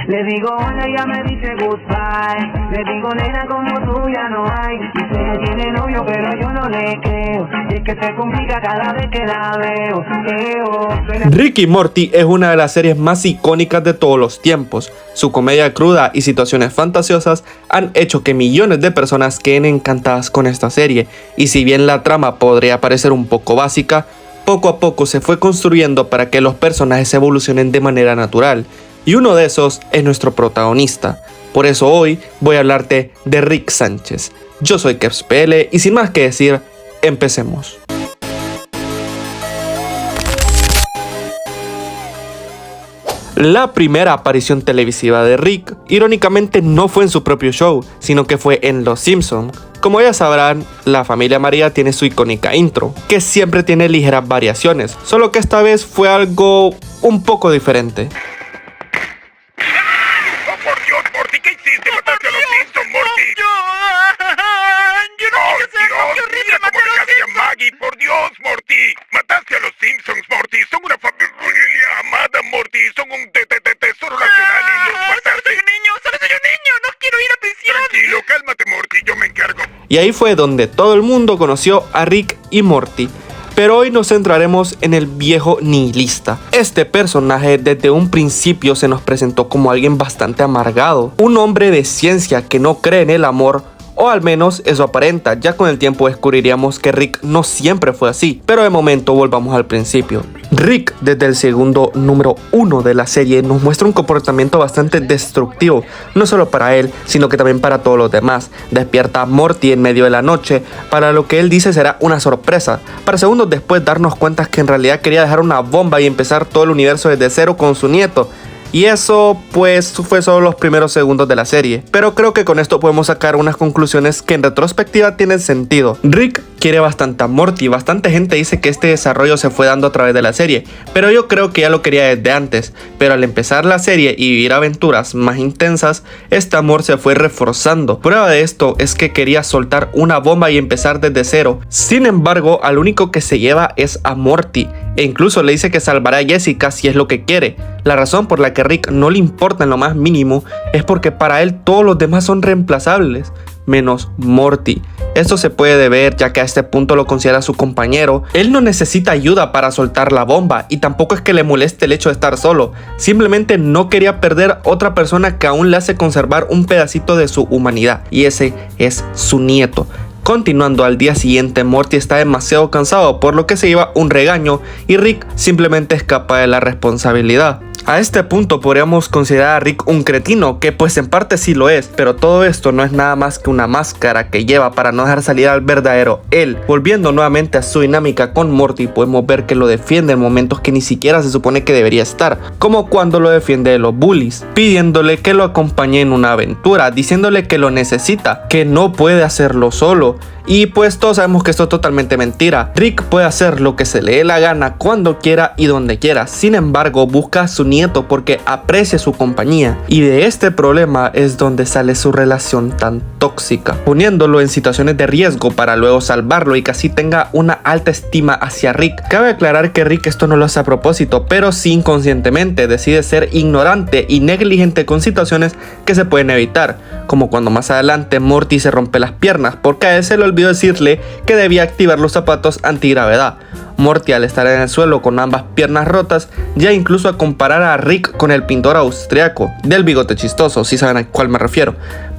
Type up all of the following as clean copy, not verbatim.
Le digo hola, ella me dice goodbye. Le digo nena, como tú ya no hay. Dice que tiene novio, pero yo no le creo. Y es que se complica cada vez que la veo. Rick y Morty es una de las series más icónicas de todos los tiempos. Su comedia cruda y situaciones fantasiosas han hecho que millones de personas queden encantadas con esta serie. Y si bien la trama podría parecer un poco básica, poco a poco se fue construyendo para que los personajes evolucionen de manera natural. Y uno de esos es nuestro protagonista. Por eso hoy voy a hablarte de Rick Sánchez. Yo soy KevsPL y sin más que decir, empecemos. La primera aparición televisiva de Rick, irónicamente, no fue en su propio show, sino que fue en Los Simpson. Como ya sabrán, la familia María tiene su icónica intro, que siempre tiene ligeras variaciones, solo que esta vez fue algo un poco diferente. ¡Oh, por Dios, Morty! ¿Qué hiciste? ¡Mataste a los Simpsons, Morty! Yo no quise hacer algo, qué horrible, Mira cómo le casi a Maggie, por Dios, Morty. Mataste a los Simpsons, Morty. Son una familia amada, Morty. Son un tesoro nacional y los mataste. Solo soy un niño, no quiero ir a prisión. Tranquilo, cálmate, Morty, yo me encargo. Y ahí fue donde todo el mundo conoció a Rick y Morty. Pero hoy nos centraremos en el viejo nihilista. Este personaje desde un principio se nos presentó como alguien bastante amargado, un hombre de ciencia que no cree en el amor, o al menos eso aparenta. Ya con el tiempo descubriríamos que Rick no siempre fue así, pero de momento volvamos al principio. Rick, desde el segundo número 1 de la serie, nos muestra un comportamiento bastante destructivo, no solo para él, sino que también para todos los demás. Despierta a Morty en medio de la noche, para lo que él dice será una sorpresa, para segundos después darnos cuenta que en realidad quería dejar una bomba y empezar todo el universo desde cero con su nieto. Y eso pues fue solo los primeros segundos de la serie, pero creo que con esto podemos sacar unas conclusiones que en retrospectiva tienen sentido. Rick quiere bastante a Morty, bastante gente dice que este desarrollo se fue dando a través de la serie, pero yo creo que ya lo quería desde antes, pero al empezar la serie y vivir aventuras más intensas, este amor se fue reforzando. Prueba de esto es que quería soltar una bomba y empezar desde cero. Sin embargo, al único que se lleva es a Morty, e incluso le dice que salvará a Jessica si es lo que quiere. La razón por la que Rick no le importa en lo más mínimo es porque para él todos los demás son reemplazables, menos Morty. Esto se puede deber ya que a este punto lo considera su compañero. Él no necesita ayuda para soltar la bomba y tampoco es que le moleste el hecho de estar solo. Simplemente no quería perder otra persona que aún le hace conservar un pedacito de su humanidad, y ese es su nieto. Continuando, al día siguiente Morty está demasiado cansado, por lo que se lleva un regaño y Rick simplemente escapa de la responsabilidad. A este punto podríamos considerar a Rick un cretino, que pues en parte sí lo es, pero todo esto no es nada más que una máscara que lleva para no dejar salir al verdadero él. Volviendo nuevamente a su dinámica con Morty, podemos ver que lo defiende en momentos que ni siquiera se supone que debería estar, como cuando lo defiende de los bullies, pidiéndole que lo acompañe en una aventura, diciéndole que lo necesita, que no puede hacerlo solo. Y pues todos sabemos que esto es totalmente mentira. Rick puede hacer lo que se le dé la gana cuando quiera y donde quiera. Sin embargo, busca a su nieto porque aprecia su compañía. Y de este problema es donde sale su relación tan tóxica, poniéndolo en situaciones de riesgo para luego salvarlo y que así tenga una alta estima hacia Rick. Cabe aclarar que Rick esto no lo hace a propósito, pero sí inconscientemente decide ser ignorante y negligente con situaciones que se pueden evitar, como cuando más adelante Morty se rompe las piernas porque a él se le olvidó decirle que debía activar los zapatos antigravedad. Morty, al estar en el suelo con ambas piernas rotas, ya incluso a comparar a Rick con el pintor austriaco del bigote chistoso, si saben a cuál me refiero.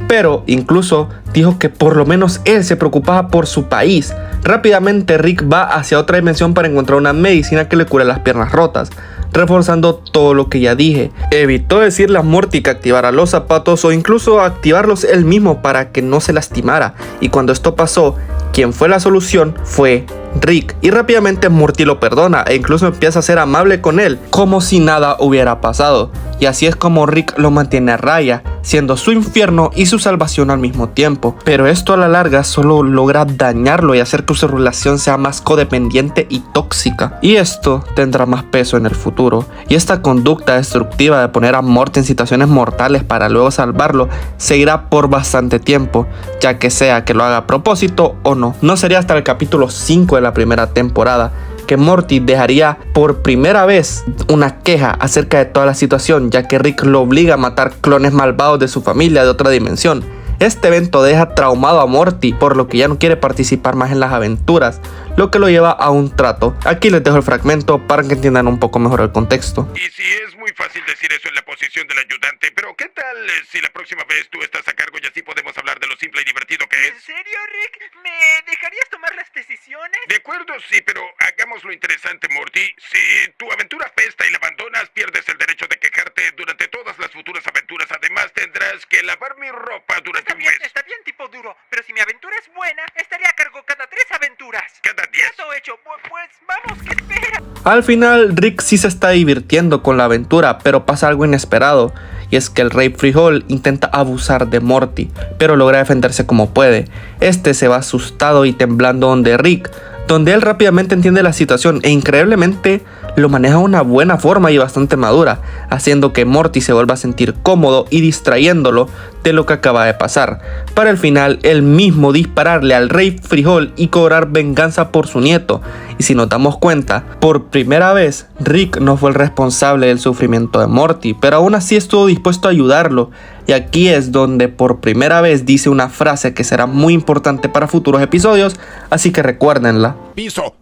Pero incluso dijo que por lo menos él se preocupaba por su país. Rápidamente Rick va hacia otra dimensión para encontrar una medicina que le cure las piernas rotas, reforzando todo lo que ya dije. Evitó decirle a Morty que activara los zapatos o incluso activarlos él mismo para que no se lastimara. Y cuando esto pasó, quien fue la solución fue Rick, y rápidamente Morty lo perdona e incluso empieza a ser amable con él, como si nada hubiera pasado. Y así es como Rick lo mantiene a raya, siendo su infierno y su salvación al mismo tiempo. Pero esto a la larga solo logra dañarlo y hacer que su relación sea más codependiente y tóxica. Y esto tendrá más peso en el futuro. Y esta conducta destructiva de poner a Morty en situaciones mortales para luego salvarlo seguirá por bastante tiempo, ya que sea que lo haga a propósito o no. No sería hasta el capítulo 5 de la primera temporada que Morty dejaría por primera vez una queja acerca de toda la situación, ya que Rick lo obliga a matar clones malvados de su familia de otra dimensión. Este evento deja traumado a Morty, por lo que ya no quiere participar más en las aventuras, lo que lo lleva a un trato. Aquí les dejo el fragmento para que entiendan un poco mejor el contexto. Y sí, es muy fácil decir eso en la posición del ayudante, pero ¿qué tal si la próxima vez tú estás a cargo y así podemos hablar de lo simple y divertido que ¿En es? serio, Rick? ¿Me dejarías tomar las decisiones? De acuerdo, sí, pero hagámoslo interesante, Morty. Si tu aventura apesta y la abandonas, pierdes el derecho de quejarte durante todas las futuras aventuras. Además, tendrás que lavar mi ropa durante un mes. Está bien, tipo duro, pero si mi aventura es buena, estaré a cargo cada 3 aventuras. Cada 10. Todo hecho, pues vamos, ¿qué espera? Al final, Rick sí se está divirtiendo con la aventura, pero pasa algo inesperado, y es que el Rey Frijol intenta abusar de Morty, pero logra defenderse como puede. Este se va asustado y temblando donde Rick, donde él rápidamente entiende la situación e increíblemente lo maneja de una buena forma y bastante madura, haciendo que Morty se vuelva a sentir cómodo y distrayéndolo de lo que acaba de pasar, para al final él mismo dispararle al Rey Frijol y cobrar venganza por su nieto. Y si nos damos cuenta, por primera vez Rick no fue el responsable del sufrimiento de Morty, pero aún así estuvo dispuesto a ayudarlo. Y aquí es donde por primera vez dice una frase que será muy importante para futuros episodios, así que recuérdenla. Piso.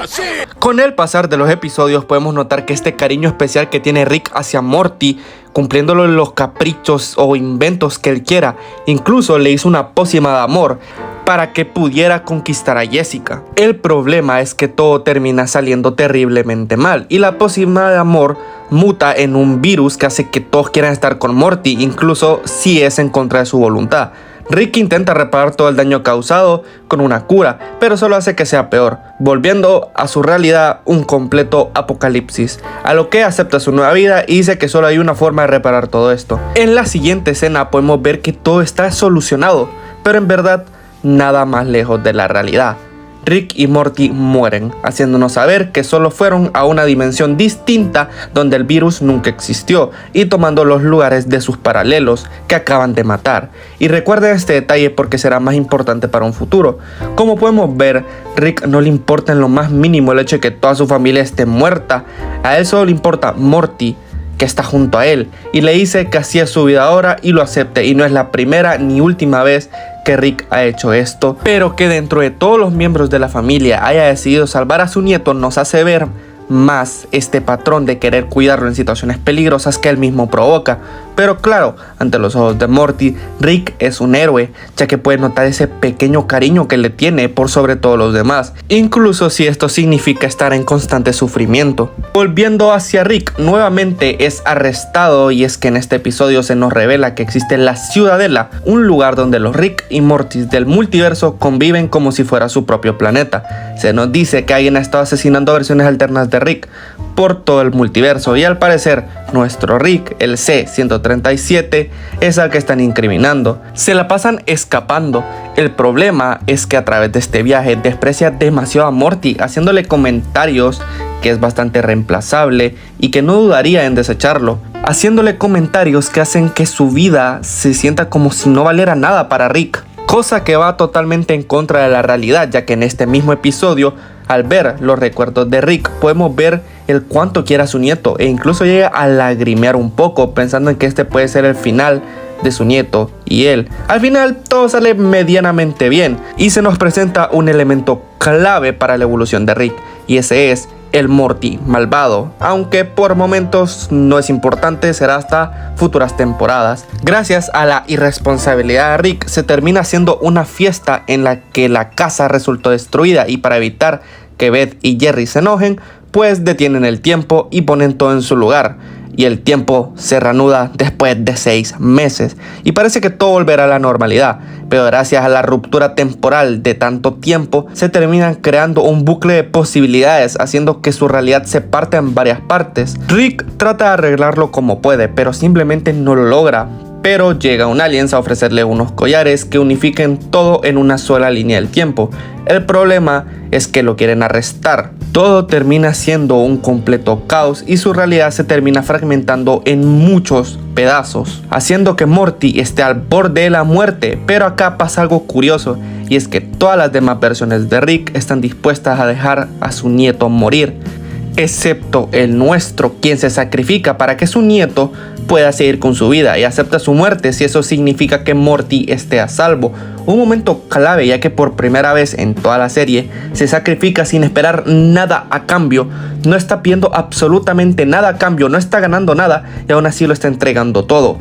Sí. Con el pasar de los episodios podemos notar que este cariño especial que tiene Rick hacia Morty, cumpliéndole los caprichos o inventos que él quiera, incluso le hizo una pócima de amor para que pudiera conquistar a Jessica. El problema es que todo termina saliendo terriblemente mal y la pócima de amor muta en un virus que hace que todos quieran estar con Morty, incluso si es en contra de su voluntad. Rick intenta reparar todo el daño causado con una cura, pero solo hace que sea peor, volviendo a su realidad un completo apocalipsis, a lo que acepta su nueva vida y dice que solo hay una forma de reparar todo esto. En la siguiente escena podemos ver que todo está solucionado, pero en verdad nada más lejos de la realidad. Rick y Morty mueren, haciéndonos saber que solo fueron a una dimensión distinta donde el virus nunca existió y tomando los lugares de sus paralelos que acaban de matar. Y recuerden este detalle porque será más importante para un futuro. Como podemos ver, Rick no le importa en lo más mínimo el hecho de que toda su familia esté muerta. A él solo le importa Morty, que está junto a él, y le dice que así es su vida ahora y lo acepte, y no es la primera ni última vez que Rick ha hecho esto, pero que dentro de todos los miembros de la familia haya decidido salvar a su nieto nos hace ver más este patrón de querer cuidarlo en situaciones peligrosas que él mismo provoca. Pero claro, ante los ojos de Morty, Rick es un héroe, ya que puede notar ese pequeño cariño que le tiene por sobre todos los demás, incluso si esto significa estar en constante sufrimiento. Volviendo hacia Rick, nuevamente es arrestado, y es que en este episodio se nos revela que existe la Ciudadela, un lugar donde los Rick y Morty del multiverso conviven como si fuera su propio planeta. Se nos dice que alguien ha estado asesinando versiones alternas de Rick por todo el multiverso, y al parecer nuestro Rick, el C-137, es al que están incriminando. Se la pasan escapando. El problema es que a través de este viaje desprecia demasiado a Morty, haciéndole comentarios que es bastante reemplazable y que no dudaría en desecharlo, haciéndole comentarios que hacen que su vida se sienta como si no valiera nada para Rick, cosa que va totalmente en contra de la realidad, ya que en este mismo episodio, al ver los recuerdos de Rick, podemos ver el cuánto quiere a su nieto e incluso llega a lagrimear un poco pensando en que este puede ser el final de su nieto y él. Al final todo sale medianamente bien y se nos presenta un elemento clave para la evolución de Rick, y ese es el Morty malvado, aunque por momentos no es importante, será hasta futuras temporadas. Gracias a la irresponsabilidad de Rick se termina haciendo una fiesta en la que la casa resultó destruida, y para evitar que Beth y Jerry se enojen, pues detienen el tiempo y ponen todo en su lugar. Y el tiempo se reanuda después de 6 meses y parece que todo volverá a la normalidad, pero gracias a la ruptura temporal de tanto tiempo se terminan creando un bucle de posibilidades, haciendo que su realidad se parta en varias partes. Rick trata de arreglarlo como puede, pero simplemente no lo logra. Pero llega un alien a ofrecerle unos collares que unifiquen todo en una sola línea del tiempo. El problema es que lo quieren arrestar. Todo termina siendo un completo caos y su realidad se termina fragmentando en muchos pedazos, haciendo que Morty esté al borde de la muerte. Pero acá pasa algo curioso, y es que todas las demás versiones de Rick están dispuestas a dejar a su nieto morir, excepto el nuestro, quien se sacrifica para que su nieto pueda seguir con su vida y acepta su muerte si eso significa que Morty esté a salvo. Un momento clave, ya que por primera vez en toda la serie se sacrifica sin esperar nada a cambio, no está pidiendo absolutamente nada a cambio, no está ganando nada y aún así lo está entregando todo.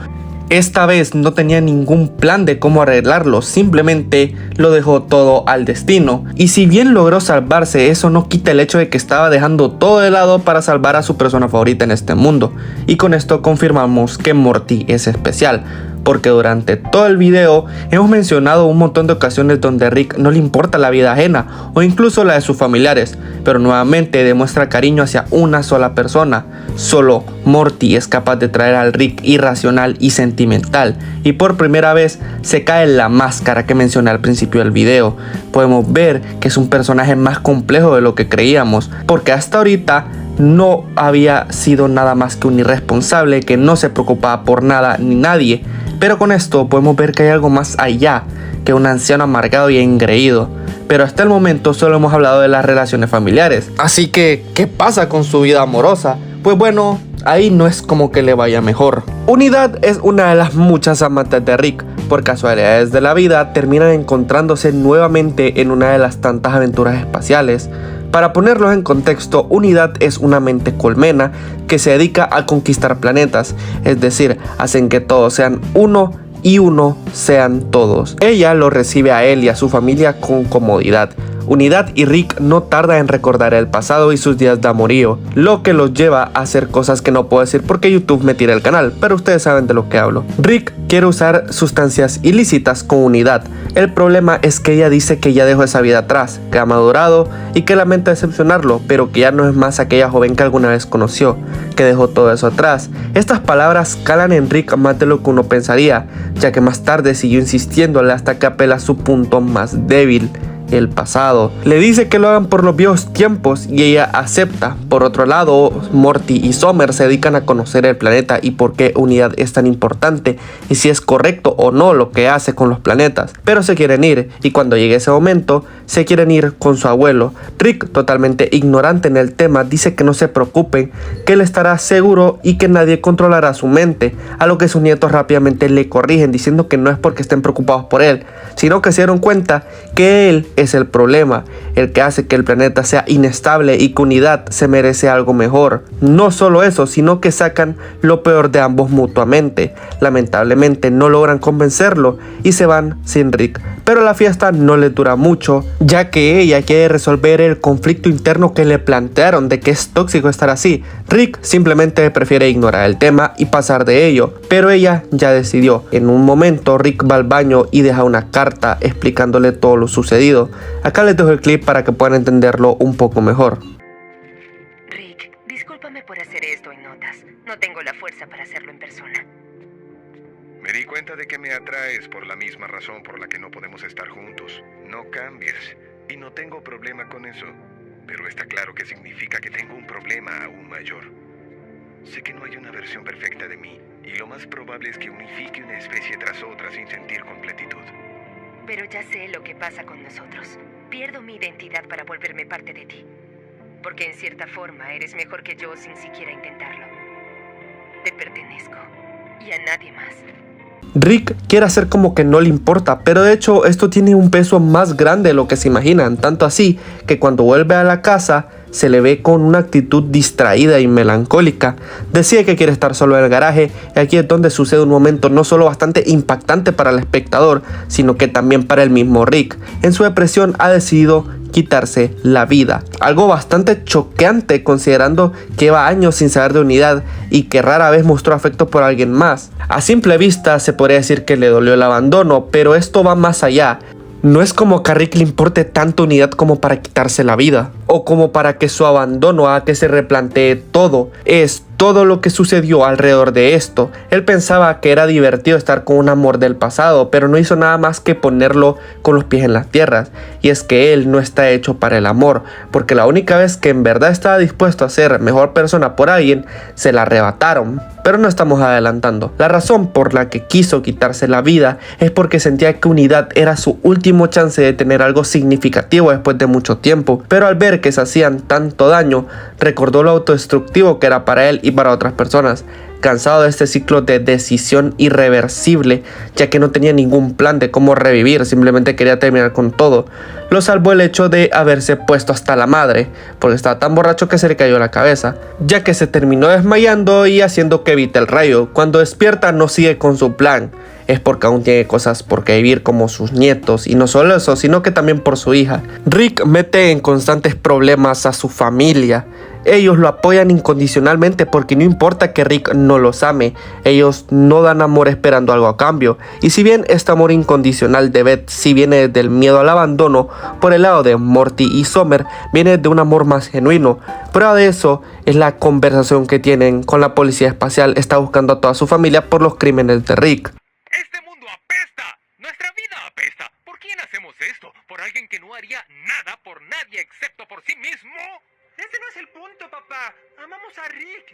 Esta vez no tenía ningún plan de cómo arreglarlo, simplemente lo dejó todo al destino. Y si bien logró salvarse, eso no quita el hecho de que estaba dejando todo de lado para salvar a su persona favorita en este mundo. Y con esto confirmamos que Morty es especial, porque durante todo el video hemos mencionado un montón de ocasiones donde a Rick no le importa la vida ajena o incluso la de sus familiares, pero nuevamente demuestra cariño hacia una sola persona. Solo Morty es capaz de traer al Rick irracional y sentimental, y por primera vez se cae la máscara que mencioné al principio del video. Podemos ver que es un personaje más complejo de lo que creíamos, porque hasta ahorita no había sido nada más que un irresponsable que no se preocupaba por nada ni nadie. Pero con esto podemos ver que hay algo más allá que un anciano amargado y engreído. Pero hasta el momento solo hemos hablado de las relaciones familiares. Así que, ¿qué pasa con su vida amorosa? Pues bueno, ahí no es como que le vaya mejor. Unidad es una de las muchas amantes de Rick. Por casualidades de la vida, terminan encontrándose nuevamente en una de las tantas aventuras espaciales. Para ponerlos en contexto, Unidad es una mente colmena que se dedica a conquistar planetas, es decir, hacen que todos sean uno y uno sean todos. Ella lo recibe a él y a su familia con comodidad. Unidad y Rick no tardan en recordar el pasado y sus días de amorío, lo que los lleva a hacer cosas que no puedo decir porque YouTube me tira el canal, pero ustedes saben de lo que hablo. Rick quiere usar sustancias ilícitas con Unidad. El problema es que ella dice que ya dejó esa vida atrás, que ha madurado y que lamenta decepcionarlo, pero que ya no es más aquella joven que alguna vez conoció, que dejó todo eso atrás. Estas palabras calan en Rick más de lo que uno pensaría, ya que más tarde siguió insistiéndole hasta que apela a su punto más débil, el pasado. Le dice que lo hagan por los viejos tiempos y ella acepta. Por otro lado, Morty y Summer se dedican a conocer el planeta y por qué Unidad es tan importante y si es correcto o no lo que hace con los planetas. Pero se quieren ir y cuando llegue ese momento se quieren ir con su abuelo. Rick, totalmente ignorante en el tema, dice que no se preocupen, que él estará seguro y que nadie controlará su mente, a lo que sus nietos rápidamente le corrigen diciendo que no es porque estén preocupados por él, sino que se dieron cuenta que él es el problema, el que hace que el planeta sea inestable y que Unidad se merece algo mejor. No solo eso, sino que sacan lo peor de ambos mutuamente. Lamentablemente no logran convencerlo y se van sin Rick, pero la fiesta no le dura mucho, ya que ella quiere resolver el conflicto interno que le plantearon de que es tóxico estar así. Rick simplemente prefiere ignorar el tema y pasar de ello, pero ella ya decidió. En un momento Rick va al baño y deja una carta explicándole todo lo sucedido. Acá les dejo el clip para que puedan entenderlo un poco mejor. Rick, discúlpame por hacer esto en notas. No tengo la fuerza para hacerlo en persona. Me di cuenta de que me atraes por la misma razón por la que no podemos estar juntos. No cambies. Y no tengo problema con eso. Pero está claro que significa que tengo un problema aún mayor. Sé que no hay una versión perfecta de mí. Y lo más probable es que unifique una especie tras otra sin sentir completitud. Pero ya sé lo que pasa con nosotros. Pierdo mi identidad para volverme parte de ti. Porque en cierta forma eres mejor que yo sin siquiera intentarlo. Te pertenezco. Y a nadie más. Rick quiere hacer como que no le importa, pero de hecho esto tiene un peso más grande de lo que se imaginan, tanto así que cuando vuelve a la casa se le ve con una actitud distraída y melancólica. Decide que quiere estar solo en el garaje y aquí es donde sucede un momento no solo bastante impactante para el espectador, sino que también para el mismo Rick. En su depresión ha decidido quitarse la vida, algo bastante choqueante considerando que lleva años sin saber de Unidad y que rara vez mostró afecto por alguien más. A simple vista se podría decir que le dolió el abandono, pero esto va más allá. No es como que a Rick le importe tanto Unidad como para quitarse la vida. o como para que su abandono haga que se replantee todo. Es todo lo que sucedió alrededor de esto. Él pensaba que era divertido estar con un amor del pasado, pero no hizo nada más que ponerlo con los pies en las tierras. Y es que él no está hecho para el amor, porque la única vez que en verdad estaba dispuesto a ser mejor persona por alguien, se la arrebataron. Pero no estamos adelantando. La razón por la que quiso quitarse la vida es porque sentía que Unidad era su último chance de tener algo significativo después de mucho tiempo. Pero al ver que se hacían tanto daño, recordó lo autodestructivo que era para él y para otras personas. Cansado de este ciclo de decisión irreversible, ya que no tenía ningún plan de cómo revivir, simplemente quería terminar con todo, lo salvó el hecho de haberse puesto hasta la madre, porque estaba tan borracho que se le cayó la cabeza, ya que se terminó desmayando y haciendo que evite el rayo. Cuando despierta no sigue con su plan, es porque aún tiene cosas por qué vivir como sus nietos, y no solo eso, sino que también por su hija. Rick mete en constantes problemas a su familia. Ellos lo apoyan incondicionalmente porque no importa que Rick no los ame, ellos no dan amor esperando algo a cambio. Y si bien este amor incondicional de Beth sí viene del miedo al abandono, por el lado de Morty y Summer viene de un amor más genuino. Prueba de eso es la conversación que tienen con la policía espacial. Está buscando a toda su familia por los crímenes de Rick. Este mundo apesta. Nuestra vida apesta. ¿Por quién hacemos esto? ¿Por alguien que no haría nada por nadie excepto por sí mismo? Ese no es el punto, papá. Amamos a Rick.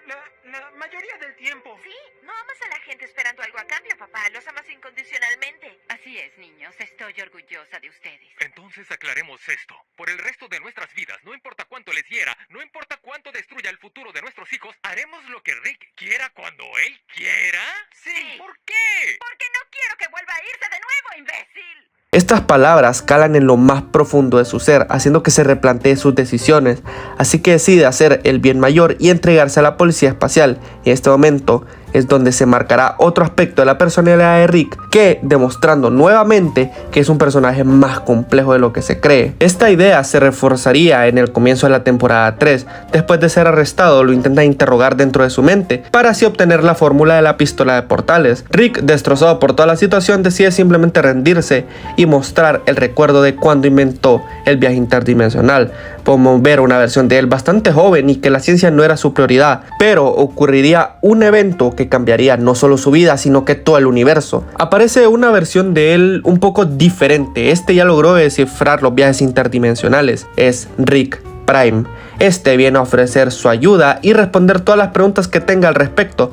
La mayoría del tiempo. Sí, no amas a la gente esperando algo a cambio, papá. Los amas incondicionalmente. Así es, niños. Estoy orgullosa de ustedes. Entonces aclaremos esto. Por el resto de nuestras vidas, no importa cuánto les hiera, no importa cuánto destruya el futuro de nuestros hijos, haremos lo que Rick quiera cuando él quiera. Sí. ¿Por qué? Porque no quiero que vuelva a irse de nuevo, imbécil. Estas palabras calan en lo más profundo de su ser, haciendo que se replantee sus decisiones, así que decide hacer el bien mayor y entregarse a la policía espacial. En este momento es donde se marcará otro aspecto de la personalidad de Rick, que demostrando nuevamente que es un personaje más complejo de lo que se cree. Esta idea se reforzaría en el comienzo de la temporada 3, después de ser arrestado lo intenta interrogar dentro de su mente, para así obtener la fórmula de la pistola de portales. Rick, destrozado por toda la situación, decide simplemente rendirse y mostrar el recuerdo de cuando inventó el viaje interdimensional. Podemos ver una versión de él bastante joven y que la ciencia no era su prioridad, pero ocurriría un evento que cambiaría no solo su vida, sino que todo el universo. Aparece una versión de él un poco diferente. Este ya logró descifrar los viajes interdimensionales. Es Rick Prime. Este viene a ofrecer su ayuda y responder todas las preguntas que tenga al respecto,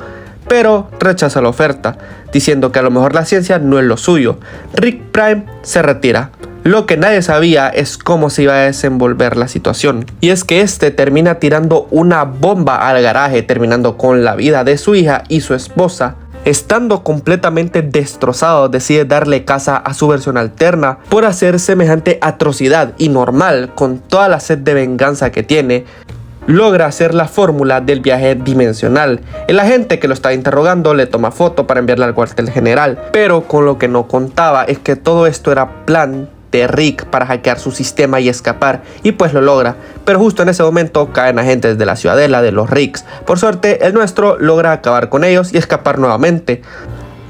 pero rechaza la oferta, diciendo que a lo mejor la ciencia no es lo suyo. Rick Prime se retira. Lo que nadie sabía es cómo se iba a desenvolver la situación. Y es que este termina tirando una bomba al garaje, terminando con la vida de su hija y su esposa. Estando completamente destrozado, decide darle caza a su versión alterna por hacer semejante atrocidad, y normal, con toda la sed de venganza que tiene, logra hacer la fórmula del viaje dimensional. El agente que lo está interrogando le toma foto para enviarla al cuartel general, pero con lo que no contaba es que todo esto era plan de Rick para hackear su sistema y escapar, y pues lo logra. Pero justo en ese momento caen agentes de la ciudadela de los Ricks. Por suerte el nuestro logra acabar con ellos y escapar nuevamente.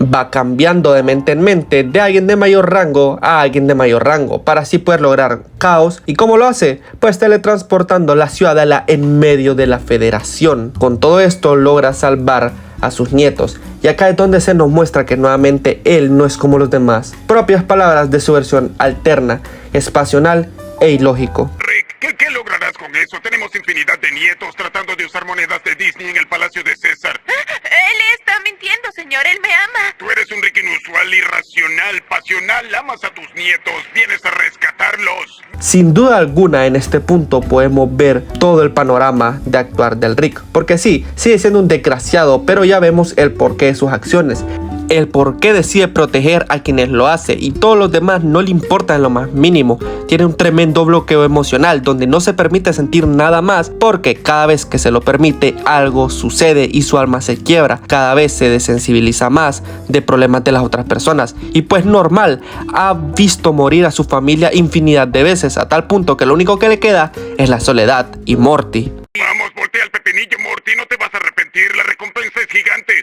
Va cambiando de mente en mente, de alguien de mayor rango a alguien de mayor rango, para así poder lograr caos. ¿Y cómo lo hace? Pues teletransportando la ciudadela en medio de la Federación. Con todo esto logra salvar a sus nietos, y acá es donde se nos muestra que nuevamente él no es como los demás. Propias palabras de su versión alterna, espacional e ilógico. Rick, ¿qué lograrás con eso? Tenemos infinidad de nietos tratando de usar monedas de Disney en el Palacio de César. Él está mintiendo, señor. Él me ama. Tú eres un Rick inusual, irracional, pasional, amas a tus nietos, vienes a rescatarlos. Sin duda alguna, en este punto podemos ver todo el panorama de actuar del Rick, porque sí, sigue siendo un desgraciado, pero ya vemos el porqué de sus acciones, el por qué decide proteger a quienes lo hace, y todos los demás no le importa en lo más mínimo. Tiene un tremendo bloqueo emocional donde no se permite sentir nada más, porque cada vez que se lo permite algo sucede y su alma se quiebra. Cada vez se desensibiliza más de problemas de las otras personas, y pues normal, ha visto morir a su familia infinidad de veces, a tal punto que lo único que le queda es la soledad y Morty. Vamos, voltea el pepinillo, Morty, no te vas a arrepentir, la recompensa es gigante.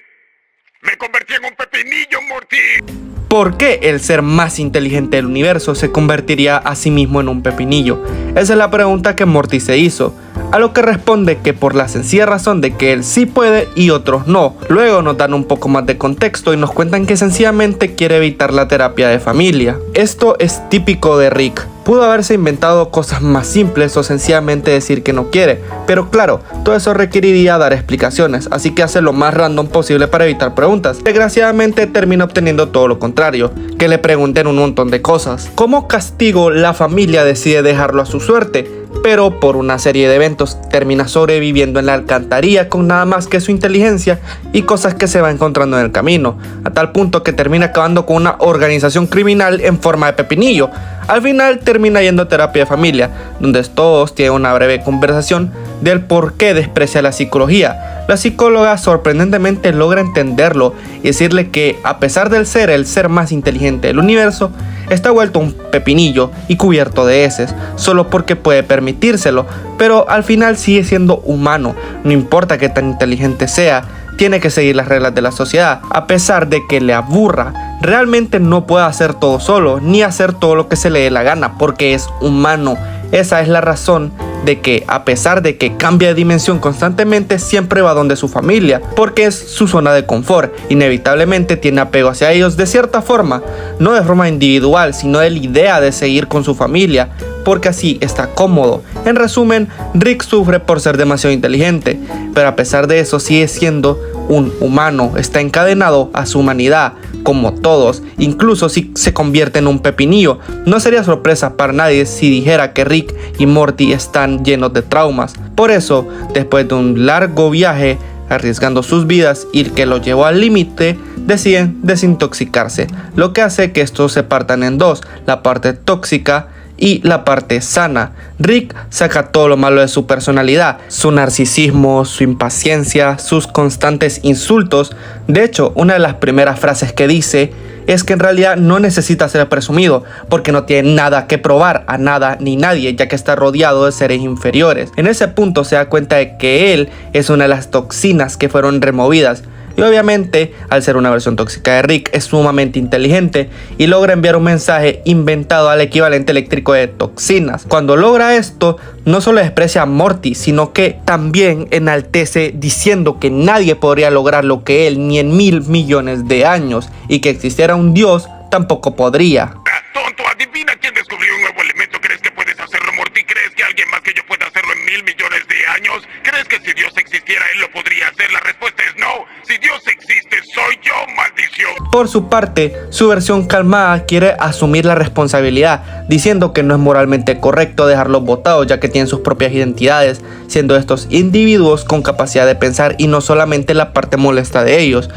Me convertí en un pepinillo, Morty. ¿Por qué el ser más inteligente del universo se convertiría a sí mismo en un pepinillo? Esa es la pregunta que Morty se hizo, a lo que responde que por la sencilla razón de que él sí puede y otros no. Luego nos dan un poco más de contexto y nos cuentan que sencillamente quiere evitar la terapia de familia. Esto es típico de Rick. Pudo haberse inventado cosas más simples o sencillamente decir que no quiere, pero claro, todo eso requeriría dar explicaciones, así que hace lo más random posible para evitar preguntas. Desgraciadamente termina obteniendo todo lo contrario, que le pregunten un montón de cosas. Como castigo, la familia decide dejarlo a su suerte, pero por una serie de eventos termina sobreviviendo en la alcantarilla con nada más que su inteligencia y cosas que se va encontrando en el camino, a tal punto que termina acabando con una organización criminal en forma de pepinillo. Al final termina yendo a terapia de familia, donde todos tienen una breve conversación del por qué desprecia la psicología. La psicóloga sorprendentemente logra entenderlo y decirle que a pesar de ser el ser más inteligente del universo, está vuelto un pepinillo y cubierto de heces, solo porque puede permitírselo, pero al final sigue siendo humano, no importa qué tan inteligente sea, tiene que seguir las reglas de la sociedad, a pesar de que le aburra. Realmente no puede hacer todo solo, ni hacer todo lo que se le dé la gana, porque es humano. Esa es la razón de que, a pesar de que cambia de dimensión constantemente, siempre va donde su familia, porque es su zona de confort. Inevitablemente tiene apego hacia ellos de cierta forma, no de forma individual, sino de la idea de seguir con su familia, porque así está cómodo. En resumen, Rick sufre por ser demasiado inteligente, pero a pesar de eso sigue siendo un humano, está encadenado a su humanidad, como todos, incluso si se convierte en un pepinillo. No sería sorpresa para nadie si dijera que Rick y Morty están llenos de traumas. Por eso, después de un largo viaje, arriesgando sus vidas y que lo llevó al límite, deciden desintoxicarse, lo que hace que estos se partan en dos, la parte tóxica y la parte sana. Rick saca todo lo malo de su personalidad, su narcisismo, su impaciencia, sus constantes insultos. De hecho, una de las primeras frases que dice es que en realidad no necesita ser presumido, porque no tiene nada que probar a nada ni nadie, ya que está rodeado de seres inferiores. En ese punto se da cuenta de que él es una de las toxinas que fueron removidas. Y obviamente, al ser una versión tóxica de Rick, es sumamente inteligente y logra enviar un mensaje inventado al equivalente eléctrico de toxinas. Cuando logra esto, no solo desprecia a Morty, sino que también enaltece diciendo que nadie podría lograr lo que él ni en 1.000 millones de años, y que existiera un dios tampoco podría. Tonto, adivina quién descubrió un nuevo elemento. ¿Crees que puedes hacerlo, Morty? ¿Crees que alguien más que yo pueda hacerlo en 1.000 millones de años? ¿Crees que si Dios existiera, él lo podría hacer? La respuesta es no. Si Dios existe, soy yo, maldición. Por su parte, su versión calmada quiere asumir la responsabilidad, diciendo que no es moralmente correcto dejarlos botados, ya que tienen sus propias identidades, siendo estos individuos con capacidad de pensar y no solamente la parte molesta de ellos.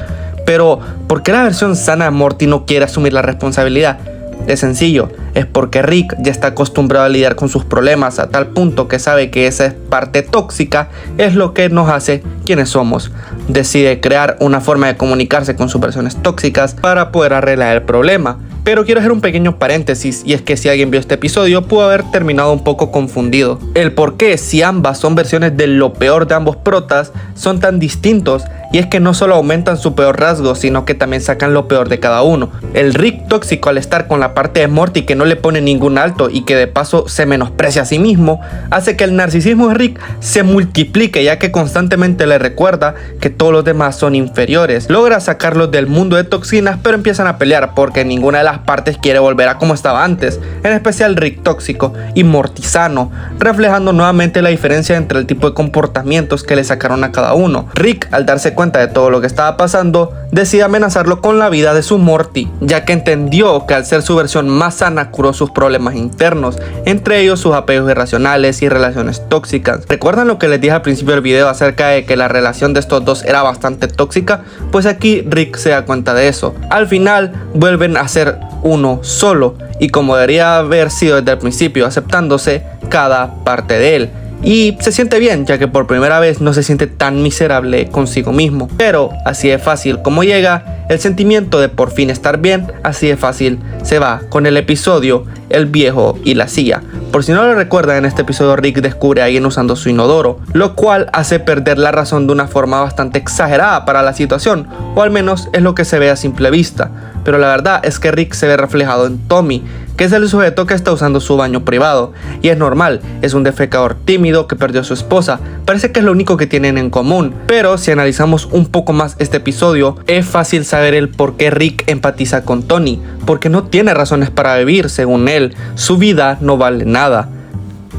Pero, ¿por qué la versión sana de Morty no quiere asumir la responsabilidad? Es sencillo, es porque Rick ya está acostumbrado a lidiar con sus problemas a tal punto que sabe que esa parte tóxica es lo que nos hace quienes somos. Decide crear una forma de comunicarse con sus versiones tóxicas para poder arreglar el problema. Pero quiero hacer un pequeño paréntesis, y es que si alguien vio este episodio pudo haber terminado un poco confundido. El por qué, si ambas son versiones de lo peor de ambos protas, son tan distintos, y es que no solo aumentan su peor rasgo, sino que también sacan lo peor de cada uno. El Rick tóxico, al estar con la parte de Morty que no le pone ningún alto y que de paso se menosprecia a sí mismo, hace que el narcisismo de Rick se multiplique, ya que constantemente le recuerda que todos los demás son inferiores. Logra sacarlos del mundo de toxinas, pero empiezan a pelear porque ninguna de las partes quiere volver a como estaba antes, en especial Rick tóxico y Morty sano, reflejando nuevamente la diferencia entre el tipo de comportamientos que le sacaron a cada uno. Rick, al darse cuenta de todo lo que estaba pasando, decide amenazarlo con la vida de su Morty, ya que entendió que al ser su versión más sana curó sus problemas internos, entre ellos sus apegos irracionales y relaciones tóxicas. ¿Recuerdan lo que les dije al principio del video acerca de que la relación de estos dos era bastante tóxica? Pues aquí Rick se da cuenta de eso. Al final vuelven a ser uno solo, y como debería haber sido desde el principio, aceptándose cada parte de él. Y se siente bien, ya que por primera vez no se siente tan miserable consigo mismo. Pero así de fácil como llega el sentimiento de por fin estar bien, así de fácil se va con el episodio El viejo y la silla. Por si no lo recuerdan, en este episodio Rick descubre a alguien usando su inodoro, lo cual hace perder la razón de una forma bastante exagerada para la situación, o al menos es lo que se ve a simple vista. pero la verdad es que Rick se ve reflejado en Tommy, que es el sujeto que está usando su baño privado, y es normal, es un defecador tímido que perdió a su esposa, parece que es lo único que tienen en común, pero si analizamos un poco más este episodio, es fácil saber el por qué Rick empatiza con Tony, porque no tiene razones para vivir, según él, su vida no vale nada.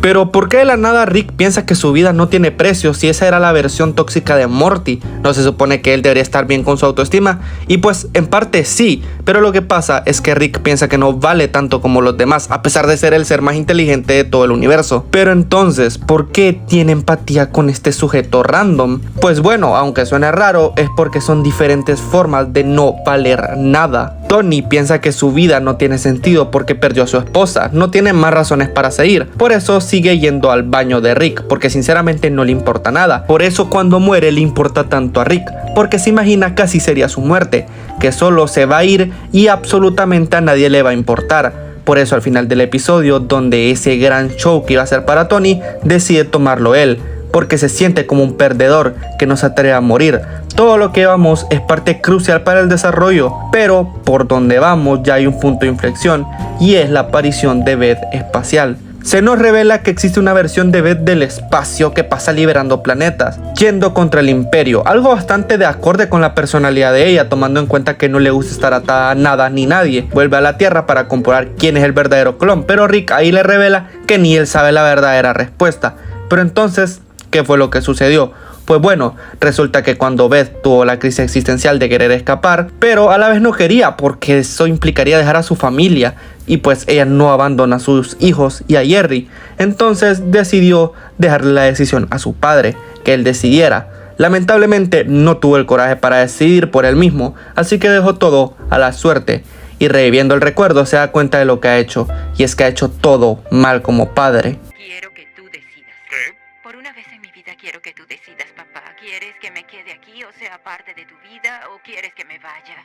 Pero ¿por qué de la nada Rick piensa que su vida no tiene precio si esa era la versión tóxica de Morty? ¿No se supone que él debería estar bien con su autoestima? Y pues en parte sí, pero lo que pasa es que Rick piensa que no vale tanto como los demás, a pesar de ser el ser más inteligente de todo el universo. Pero entonces, ¿por qué tiene empatía con este sujeto random? Pues bueno, aunque suene raro, es porque son diferentes formas de no valer nada. Tony piensa que su vida no tiene sentido porque perdió a su esposa, no tiene más razones para seguir, por eso sigue yendo al baño de Rick, porque sinceramente no le importa nada. Por eso cuando muere le importa tanto a Rick, porque se imagina que así sería su muerte, que solo se va a ir y absolutamente a nadie le va a importar. Por eso al final del episodio, donde ese gran show que iba a ser para Tony, decide tomarlo él, porque se siente como un perdedor que no se atreve a morir. Todo lo que vamos es parte crucial para el desarrollo, pero por donde vamos ya hay un punto de inflexión, y es la aparición de Beth espacial. Se nos revela que existe una versión de Beth del espacio que pasa liberando planetas, yendo contra el imperio, algo bastante de acorde con la personalidad de ella, tomando en cuenta que no le gusta estar atada a nada ni nadie. Vuelve a la Tierra para comprobar quién es el verdadero clon, pero Rick ahí le revela que ni él sabe la verdadera respuesta. Pero entonces, ¿qué fue lo que sucedió? Pues bueno, resulta que cuando Beth tuvo la crisis existencial de querer escapar, pero a la vez no quería porque eso implicaría dejar a su familia, y pues ella no abandona a sus hijos y a Jerry, entonces decidió dejarle la decisión a su padre, que él decidiera. Lamentablemente no tuvo el coraje para decidir por él mismo, así que dejó todo a la suerte, y reviviendo el recuerdo se da cuenta de lo que ha hecho, y es que ha hecho todo mal como padre. Quiero que tú decidas. ¿Qué? Por una vez en mi vida quiero que tú decidas, papá. ¿Quieres que me quede aquí o sea parte de tu vida o quieres que me vaya?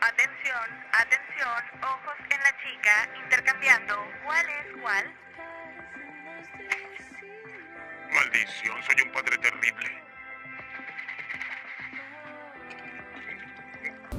Atención, atención, ojos en la chica, intercambiando. ¿Cuál es cuál? Maldición, soy un padre terrible.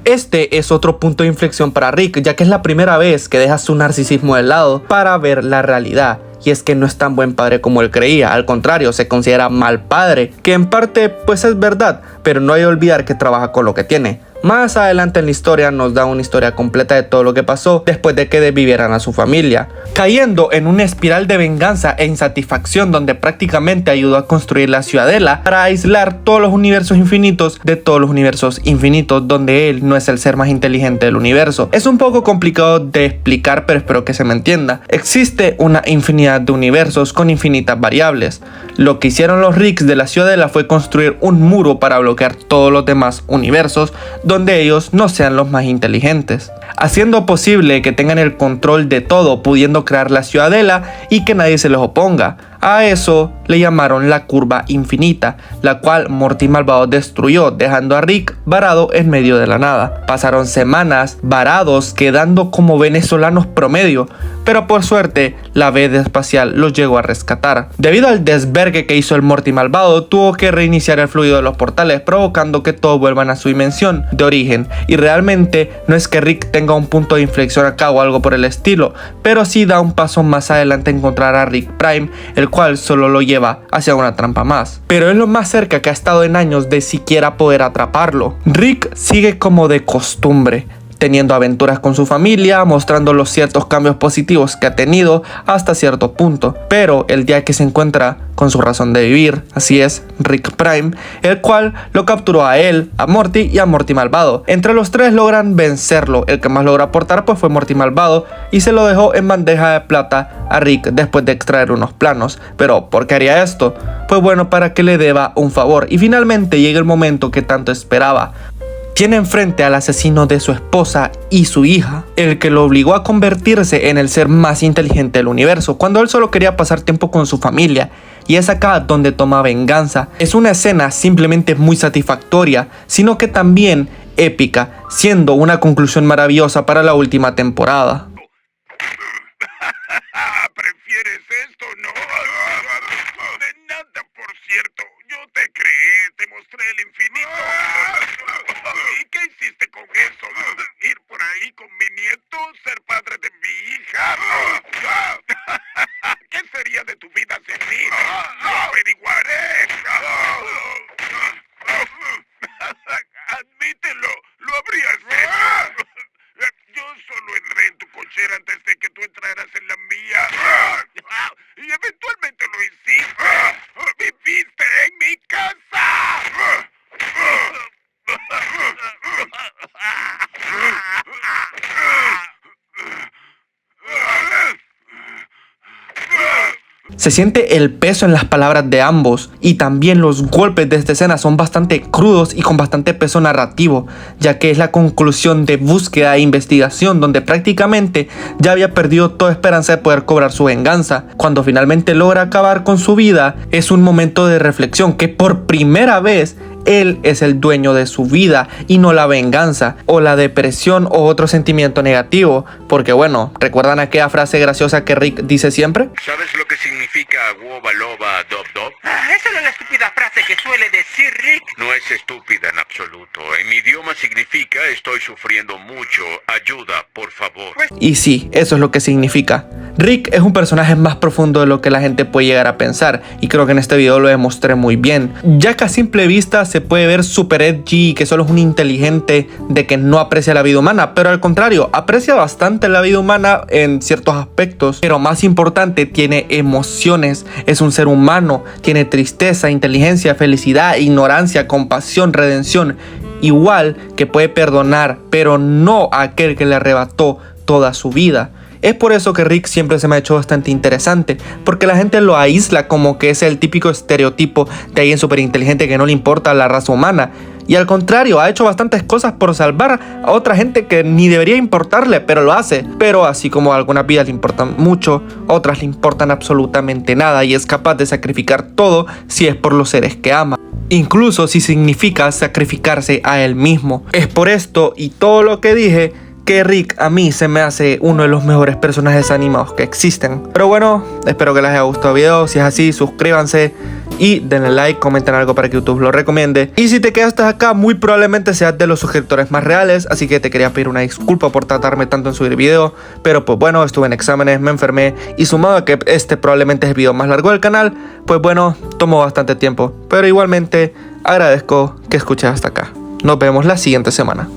Este es otro punto de inflexión para Rick, ya que es la primera vez que deja su narcisismo de lado para ver la realidad. Y es que no es tan buen padre como él creía, al contrario, se considera mal padre, que en parte pues es verdad, pero no hay que olvidar que trabaja con lo que tiene. Más adelante en la historia nos da una historia completa de todo lo que pasó después de que desvivieran a su familia, cayendo en una espiral de venganza e insatisfacción donde prácticamente ayudó a construir la Ciudadela para aislar todos los universos infinitos de todos los universos infinitos donde él no es el ser más inteligente del universo. Es un poco complicado de explicar, pero espero que se me entienda. Existe una infinidad de universos con infinitas variables. Lo que hicieron los Ricks de la Ciudadela fue construir un muro para bloquear todos los demás universos donde ellos no sean los más inteligentes, haciendo posible que tengan el control de todo, pudiendo crear la Ciudadela y que nadie se les oponga. A eso le llamaron la curva infinita, la cual Morty malvado destruyó, dejando a Rick varado en medio de la nada. Pasaron semanas varados, quedando como venezolanos promedio, pero por suerte la Beth espacial los llegó a rescatar. Debido al desvergue que hizo el Morty malvado, tuvo que reiniciar el fluido de los portales, provocando que todos vuelvan a su dimensión de origen. Y realmente no es que Rick tenga un punto de inflexión acá o algo por el estilo, pero sí da un paso más adelante a encontrar a Rick Prime, el cual solo lo lleva hacia una trampa más. Pero es lo más cerca que ha estado en años de siquiera poder atraparlo. Rick sigue como de costumbre, teniendo aventuras con su familia, mostrando los ciertos cambios positivos que ha tenido hasta cierto punto. Pero el día que se encuentra con su razón de vivir, así es, Rick Prime, el cual lo capturó a él, a Morty y a Morty malvado. Entre los tres logran vencerlo. El que más logró aportar pues fue Morty malvado y se lo dejó en bandeja de plata a Rick después de extraer unos planos. Pero ¿por qué haría esto? Pues bueno, para que le deba un favor. Y finalmente llega el momento que tanto esperaba. Tiene enfrente al asesino de su esposa y su hija, el que lo obligó a convertirse en el ser más inteligente del universo, cuando él solo quería pasar tiempo con su familia. Y es acá donde toma venganza. Es una escena simplemente muy satisfactoria, sino que también épica, siendo una conclusión maravillosa para la última temporada. ¿Prefieres esto? No. De nada, por cierto. Yo te creo. Se siente el peso en las palabras de ambos y también los golpes de esta escena son bastante crudos y con bastante peso narrativo, ya que es la conclusión de búsqueda e investigación donde prácticamente ya había perdido toda esperanza de poder cobrar su venganza. Cuando finalmente logra acabar con su vida, es un momento de reflexión que por primera vez él es el dueño de su vida y no la venganza o la depresión o otro sentimiento negativo, porque bueno, ¿recuerdan aquella frase graciosa que Rick dice siempre? ¿Sabes lo que significa Woba Loba Dob Dob? Esa no es la estúpida frase que suele decir Rick. No es estúpida en absoluto. En mi idioma significa estoy sufriendo mucho. Ayuda, por favor. Y sí, eso es lo que significa. Rick es un personaje más profundo de lo que la gente puede llegar a pensar y creo que en este video lo demostré muy bien, ya que a simple vista se puede ver super edgy, que solo es un inteligente, de que no aprecia la vida humana, pero al contrario, aprecia bastante la vida humana en ciertos aspectos, pero más importante, tiene emociones, es un ser humano, tiene tristeza, inteligencia, felicidad, ignorancia, compasión, redención, igual que puede perdonar, pero no a aquel que le arrebató toda su vida. Es por eso que Rick siempre se me ha hecho bastante interesante, porque la gente lo aísla como que es el típico estereotipo de alguien súper inteligente que no le importa la raza humana. Y al contrario, ha hecho bastantes cosas por salvar a otra gente que ni debería importarle, pero lo hace. Pero así como a algunas vidas le importan mucho, otras le importan absolutamente nada y es capaz de sacrificar todo si es por los seres que ama. Incluso si significa sacrificarse a él mismo. Es por esto y todo lo que dije que Rick a mí se me hace uno de los mejores personajes animados que existen. Pero bueno, espero que les haya gustado el video. Si es así, suscríbanse y denle like, comenten algo para que YouTube lo recomiende. Y si te quedaste acá, muy probablemente seas de los suscriptores más reales, así que te quería pedir una disculpa por tratarme tanto en subir video. Pero pues bueno, estuve en exámenes, me enfermé y sumado a que este probablemente es el video más largo del canal, pues bueno, tomó bastante tiempo. Pero igualmente agradezco que escuches hasta acá. Nos vemos la siguiente semana.